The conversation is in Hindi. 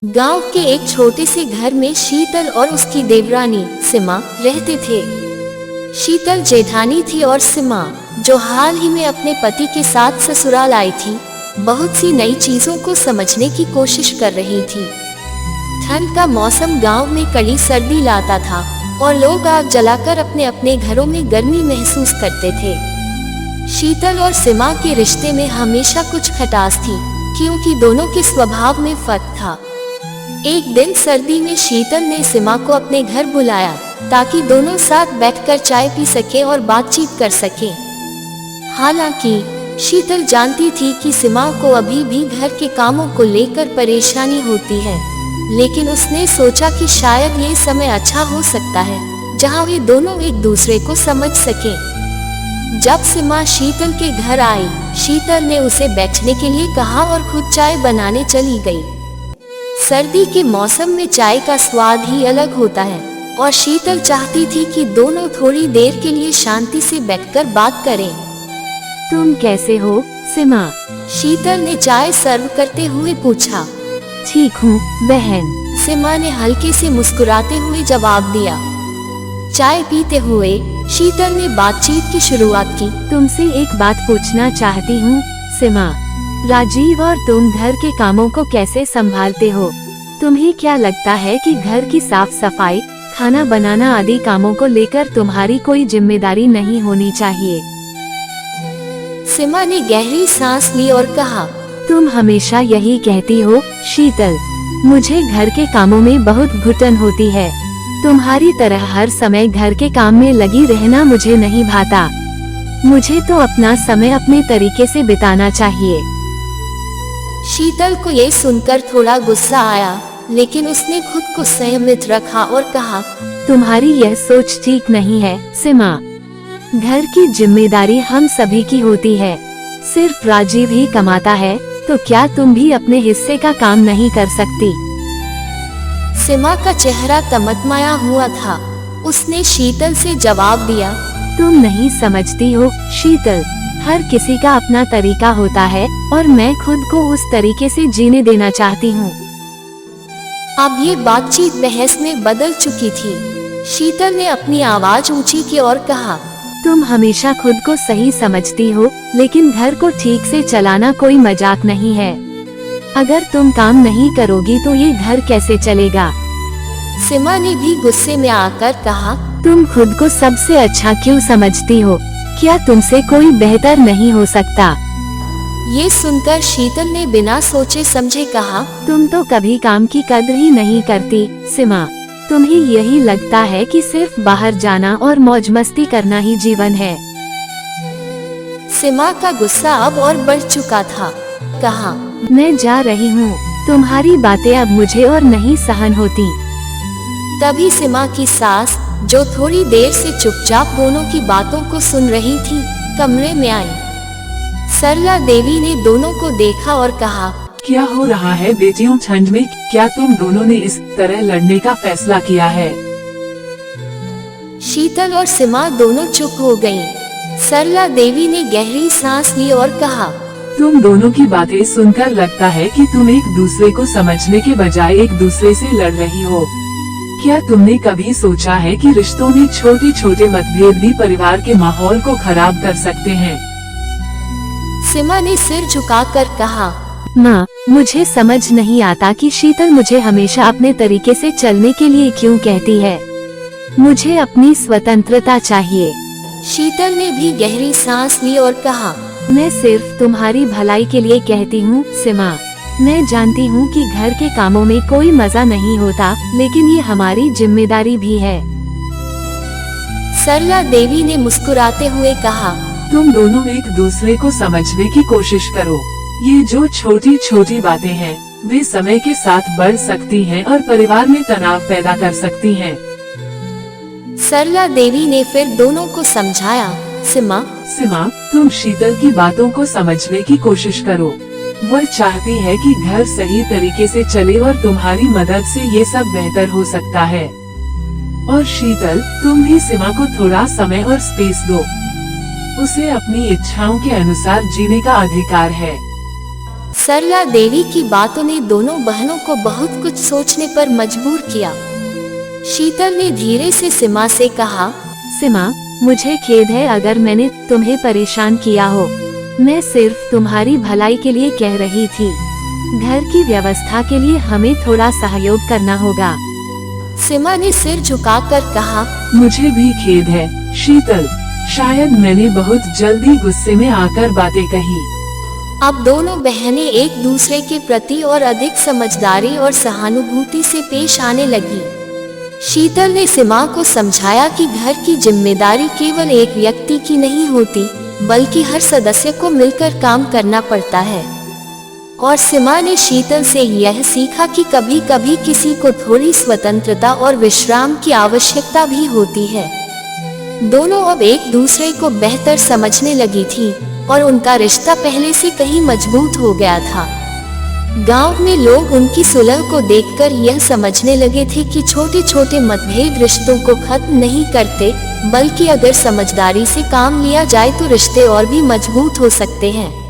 गांव के एक छोटे से घर में शीतल और उसकी देवरानी सीमा रहते थे। शीतल जेठानी थी और सीमा, जो हाल ही में अपने पति के साथ ससुराल आई थी, बहुत सी नई चीजों को समझने की कोशिश कर रही थी। ठंड का मौसम गांव में कड़ी सर्दी लाता था और लोग आग जलाकर अपने अपने घरों में गर्मी महसूस करते थे। शीतल और सीमा के रिश्ते में हमेशा कुछ खटास थी, क्योंकि दोनों के स्वभाव में फर्क था। एक दिन सर्दी में शीतल ने सीमा को अपने घर बुलाया ताकि दोनों साथ बैठकर चाय पी सके और बातचीत कर सके। हालांकि शीतल जानती थी कि सीमा को अभी भी घर के कामों को लेकर परेशानी होती है, लेकिन उसने सोचा कि शायद ये समय अच्छा हो सकता है जहां वे दोनों एक दूसरे को समझ सके। जब सीमा शीतल के घर आई, शीतल ने उसे बैठने के लिए कहा और खुद चाय बनाने चली गई। सर्दी के मौसम में चाय का स्वाद ही अलग होता है और शीतल चाहती थी कि दोनों थोड़ी देर के लिए शांति से बैठकर बात करें। तुम कैसे हो सीमा? शीतल ने चाय सर्व करते हुए पूछा। ठीक हूँ बहन, सीमा ने हल्के से मुस्कुराते हुए जवाब दिया। चाय पीते हुए शीतल ने बातचीत की शुरुआत की। तुमसे एक बात पूछना चाहती हूँ सीमा। राजीव और तुम घर के कामों को कैसे संभालते हो? तुम्हें क्या लगता है कि घर की साफ सफाई, खाना बनाना आदि कामों को लेकर तुम्हारी कोई जिम्मेदारी नहीं होनी चाहिए? सीमा ने गहरी सांस ली और कहा, तुम हमेशा यही कहती हो शीतल। मुझे घर के कामों में बहुत घुटन होती है। तुम्हारी तरह हर समय घर के काम में लगी रहना मुझे नहीं भाता। मुझे तो अपना समय अपने तरीके से बिताना चाहिए। शीतल को ये सुनकर थोड़ा गुस्सा आया, लेकिन उसने खुद को संयमित रखा और कहा, तुम्हारी यह सोच ठीक नहीं है सीमा। घर की जिम्मेदारी हम सभी की होती है। सिर्फ राजीव ही कमाता है, तो क्या तुम भी अपने हिस्से का काम नहीं कर सकती? सीमा का चेहरा तमतमाया हुआ था। उसने शीतल से जवाब दिया, तुम नहीं समझती हो शीतल। हर किसी का अपना तरीका होता है और मैं खुद को उस तरीके से जीने देना चाहती हूँ। अब ये बातचीत बहस में बदल चुकी थी। शीतल ने अपनी आवाज ऊंची की और कहा, तुम हमेशा खुद को सही समझती हो, लेकिन घर को ठीक से चलाना कोई मजाक नहीं है। अगर तुम काम नहीं करोगी तो ये घर कैसे चलेगा? सीमा ने भी गुस्से में आकर कहा, तुम खुद को सबसे अच्छा क्यों समझती हो? क्या तुमसे कोई बेहतर नहीं हो सकता? ये सुनकर शीतल ने बिना सोचे समझे कहा, तुम तो कभी काम की कदर ही नहीं करती सीमा। तुम्हें यही लगता है कि सिर्फ बाहर जाना और मौज मस्ती करना ही जीवन है। सीमा का गुस्सा अब और बढ़ चुका था। कहा, मैं जा रही हूँ। तुम्हारी बातें अब मुझे और नहीं सहन होती। तभी सीमा की सास, जो थोड़ी देर से चुपचाप दोनों की बातों को सुन रही थी, कमरे में आई। सरला देवी ने दोनों को देखा और कहा, क्या हो रहा है बेटियों? ठंड में क्या तुम दोनों ने इस तरह लड़ने का फैसला किया है? शीतल और सीमा दोनों चुप हो गयीं। सरला देवी ने गहरी सांस ली और कहा, तुम दोनों की बातें सुनकर लगता है कि तुम एक दूसरे को समझने के बजाय एक दूसरे से लड़ रही हो। क्या तुमने कभी सोचा है कि रिश्तों में छोटे छोटे मतभेद भी परिवार के माहौल को खराब कर सकते हैं? सीमा ने सिर झुकाकर कहा, माँ, मुझे समझ नहीं आता कि शीतल मुझे हमेशा अपने तरीके से चलने के लिए क्यों कहती है। मुझे अपनी स्वतंत्रता चाहिए। शीतल ने भी गहरी सांस ली और कहा, मैं सिर्फ तुम्हारी भलाई के लिए कहती हूँ सीमा। मैं जानती हूँ कि घर के कामों में कोई मजा नहीं होता, लेकिन ये हमारी जिम्मेदारी भी है। सरला देवी ने मुस्कुराते हुए कहा, तुम दोनों एक दूसरे को समझने की कोशिश करो। ये जो छोटी छोटी बातें हैं, वे समय के साथ बढ़ सकती हैं और परिवार में तनाव पैदा कर सकती हैं। सरला देवी ने फिर दोनों को समझाया, सीमा, तुम शीतल की बातों को समझने की कोशिश करो। वह चाहती है कि घर सही तरीके से चले और तुम्हारी मदद से ये सब बेहतर हो सकता है। और शीतल, तुम भी सीमा को थोड़ा समय और स्पेस दो। उसे अपनी इच्छाओं के अनुसार जीने का अधिकार है। सरला देवी की बातों ने दोनों बहनों को बहुत कुछ सोचने पर मजबूर किया। शीतल ने धीरे से सीमा से कहा, सीमा, मुझे खेद है अगर मैंने तुम्हें परेशान किया हो। मैं सिर्फ तुम्हारी भलाई के लिए कह रही थी। घर की व्यवस्था के लिए हमें थोड़ा सहयोग करना होगा। सीमा ने सिर झुकाकर कहा, मुझे भी खेद है शीतल, शायद मैंने बहुत जल्दी गुस्से में आकर बातें कही। अब दोनों बहनें एक दूसरे के प्रति और अधिक समझदारी और सहानुभूति से पेश आने लगी। शीतल ने सीमा को समझाया कि घर की जिम्मेदारी केवल एक व्यक्ति की नहीं होती, बल्कि हर सदस्य को मिलकर काम करना पड़ता है। और सीमा ने शीतल से यह सीखा कि कभी कभी किसी को थोड़ी स्वतंत्रता और विश्राम की आवश्यकता भी होती है। दोनों अब एक दूसरे को बेहतर समझने लगी थी और उनका रिश्ता पहले से कहीं मजबूत हो गया था। गांव में लोग उनकी सुलह को देखकर यह समझने लगे थे कि छोटे छोटे मतभेद रिश्तों को खत्म नहीं करते, बल्कि अगर समझदारी से काम लिया जाए तो रिश्ते और भी मजबूत हो सकते हैं।